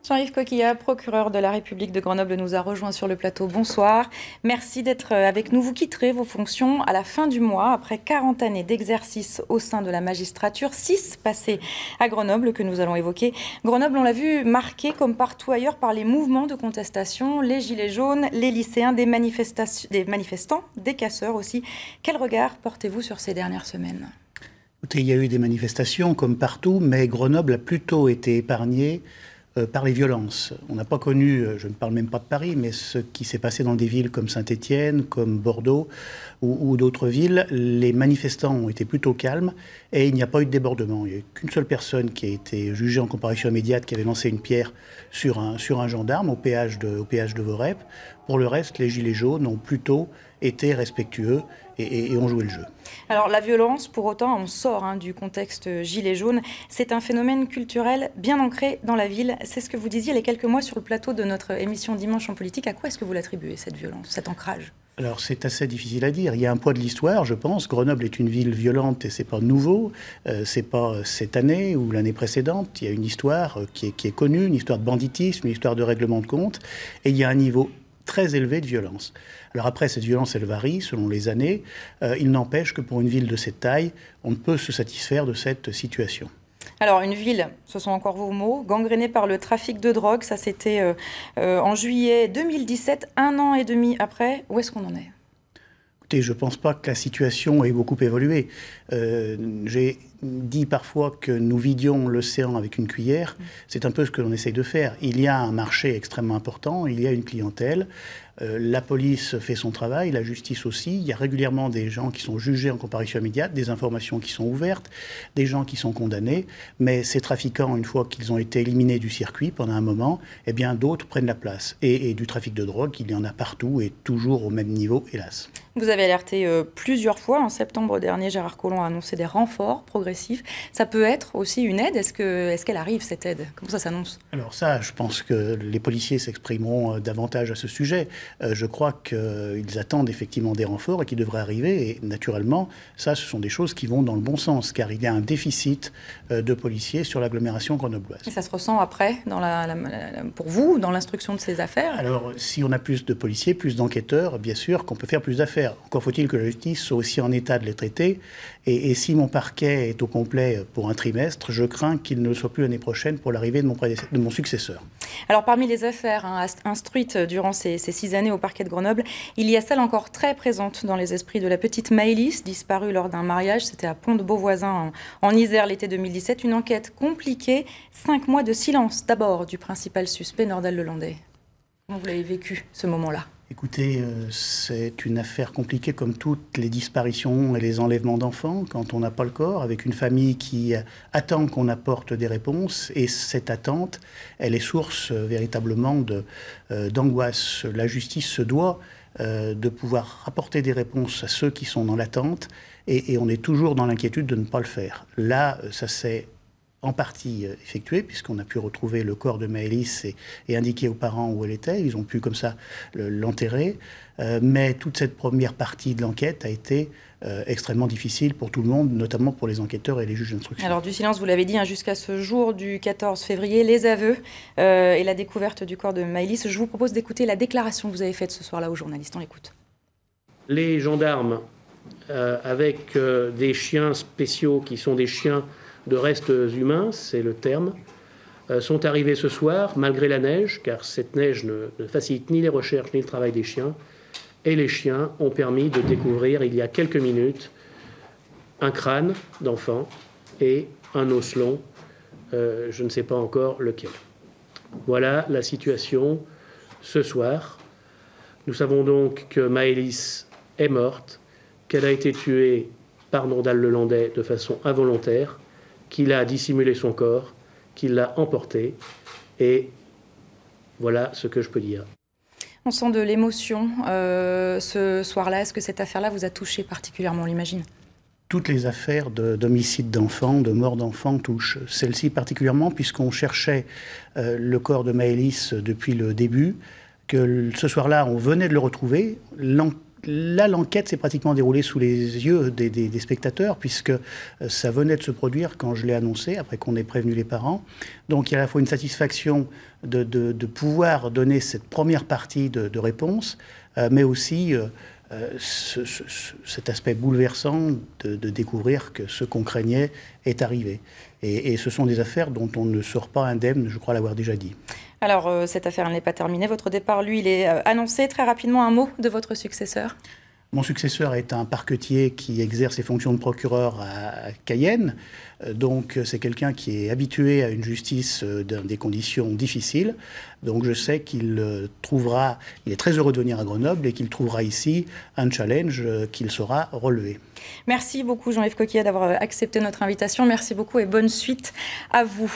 Jean-Yves Coquillat, procureur de la République de Grenoble, nous a rejoint sur le plateau. Bonsoir. Merci d'être avec nous. Vous quitterez vos fonctions à la fin du mois, après 40 années d'exercice au sein de la magistrature, 6 passées à Grenoble que nous allons évoquer. Grenoble, on l'a vu, marqué comme partout ailleurs par les mouvements de contestation, les gilets jaunes, les lycéens, des manifestants, des casseurs aussi. Quel regard portez-vous sur ces dernières semaines ? Écoutez, il y a eu des manifestations comme partout, mais Grenoble a plutôt été épargnée par les violences. On n'a pas connu, je ne parle même pas de Paris, mais ce qui s'est passé dans des villes comme Saint-Étienne, comme Bordeaux ou d'autres villes. Les manifestants ont été plutôt calmes et il n'y a pas eu de débordement. Il n'y a eu qu'une seule personne qui a été jugée en comparution immédiate, qui avait lancé une pierre sur un gendarme au péage de Vorep. Pour le reste, les gilets jaunes ont plutôt été respectueux et ont joué le jeu. Alors la violence, pour autant, on sort du contexte gilet jaune. C'est un phénomène culturel bien ancré dans la ville. C'est ce que vous disiez il y a quelques mois sur le plateau de notre émission Dimanche en politique. À quoi est-ce que vous l'attribuez, cette violence, cet ancrage ? Alors c'est assez difficile à dire. Il y a un poids de l'histoire, je pense. Grenoble est une ville violente et c'est pas nouveau. C'est pas cette année ou l'année précédente. Il y a une histoire qui est connue, une histoire de banditisme, une histoire de règlement de compte. Et il y a un niveau très élevé de violence. Alors après, cette violence, elle varie selon les années. Il n'empêche que pour une ville de cette taille, on ne peut se satisfaire de cette situation. Alors, une ville, ce sont encore vos mots, gangrénée par le trafic de drogue. Ça, c'était en juillet 2017, un an et demi après. Où est-ce qu'on en est ? Écoutez, je ne pense pas que la situation ait beaucoup évolué. J'ai dit parfois que nous vidions l'océan avec une cuillère. C'est un peu ce que l'on essaye de faire. Il y a un marché extrêmement important, il y a une clientèle. La police fait son travail, la justice aussi. Il y a régulièrement des gens qui sont jugés en comparution immédiate, des informations qui sont ouvertes, des gens qui sont condamnés. Mais ces trafiquants, une fois qu'ils ont été éliminés du circuit pendant un moment, eh bien d'autres prennent la place. Et du trafic de drogue, il y en a partout et toujours au même niveau, hélas. Vous avez alerté plusieurs fois. En septembre dernier, Gérard Collomb a annoncé des renforts progressifs. Ça peut être aussi une aide. Est-ce qu'elle arrive, cette aide ? Comment ça s'annonce ? Alors ça, je pense que les policiers s'exprimeront davantage à ce sujet. Je crois qu'ils attendent effectivement des renforts et qui devraient arriver. Et naturellement, ça, ce sont des choses qui vont dans le bon sens, car il y a un déficit de policiers sur l'agglomération grenobloise. Et ça se ressent après, pour vous, dans l'instruction de ces affaires ? Alors, si on a plus de policiers, plus d'enquêteurs, bien sûr qu'on peut faire plus d'affaires. Encore faut-il que la justice soit aussi en état de les traiter. Et si mon parquet est au complet pour un trimestre, je crains qu'il ne le soit plus l'année prochaine pour l'arrivée de mon successeur. Alors, parmi les affaires instruites durant ces 6 années au parquet de Grenoble, il y a celle encore très présente dans les esprits de la petite Maëlys, disparue lors d'un mariage. C'était à Pont-de-Beauvoisin, en Isère, l'été 2017. Une enquête compliquée, 5 mois de silence, d'abord, du principal suspect, Nordal Lelandais. Comment vous l'avez vécu, ce moment-là ? Écoutez, c'est une affaire compliquée comme toutes les disparitions et les enlèvements d'enfants, quand on n'a pas le corps, avec une famille qui attend qu'on apporte des réponses. Et cette attente, elle est source véritablement d'angoisse. La justice se doit de pouvoir apporter des réponses à ceux qui sont dans l'attente. Et on est toujours dans l'inquiétude de ne pas le faire. Là, ça s'est en partie effectuée, puisqu'on a pu retrouver le corps de Maëlys et indiquer aux parents où elle était. Ils ont pu comme ça l'enterrer. Mais toute cette première partie de l'enquête a été extrêmement difficile pour tout le monde, notamment pour les enquêteurs et les juges d'instruction. Alors du silence, vous l'avez dit, jusqu'à ce jour du 14 février, les aveux et la découverte du corps de Maëlys. Je vous propose d'écouter la déclaration que vous avez faite ce soir-là aux journalistes. On l'écoute. Les gendarmes, avec des chiens spéciaux qui sont des chiens de restes humains, c'est le terme, sont arrivés ce soir, malgré la neige, car cette neige ne facilite ni les recherches ni le travail des chiens. Et les chiens ont permis de découvrir, il y a quelques minutes, un crâne d'enfant et un os long, je ne sais pas encore lequel. Voilà la situation ce soir. Nous savons donc que Maëlys est morte, qu'elle a été tuée par Nordal Lelandais de façon involontaire, qu'il a dissimulé son corps, qu'il l'a emporté. Et voilà ce que je peux dire. On sent de l'émotion ce soir-là. Est-ce que cette affaire-là vous a touché particulièrement, on l'imagine ? Toutes les affaires d'homicide d'enfants, de mort d'enfants touchent. Celle-ci particulièrement, puisqu'on cherchait le corps de Maëlys depuis le début, que ce soir-là, on venait de le retrouver. là, l'enquête s'est pratiquement déroulée sous les yeux des spectateurs, puisque ça venait de se produire quand je l'ai annoncé, après qu'on ait prévenu les parents. Donc il y a à la fois une satisfaction de pouvoir donner cette première partie de réponse, mais aussi cet aspect bouleversant de découvrir que ce qu'on craignait est arrivé. Et ce sont des affaires dont on ne sort pas indemne, je crois l'avoir déjà dit. Alors, cette affaire n'est pas terminée. Votre départ, lui, il est annoncé. Très rapidement, un mot de votre successeur. Mon successeur est un parquetier qui exerce ses fonctions de procureur à Cayenne. Donc, c'est quelqu'un qui est habitué à une justice dans des conditions difficiles. Donc, je sais qu'il trouvera, il est très heureux de venir à Grenoble et qu'il trouvera ici un challenge qu'il saura relever. Merci beaucoup, Jean-Yves Coquillat, d'avoir accepté notre invitation. Merci beaucoup et bonne suite à vous.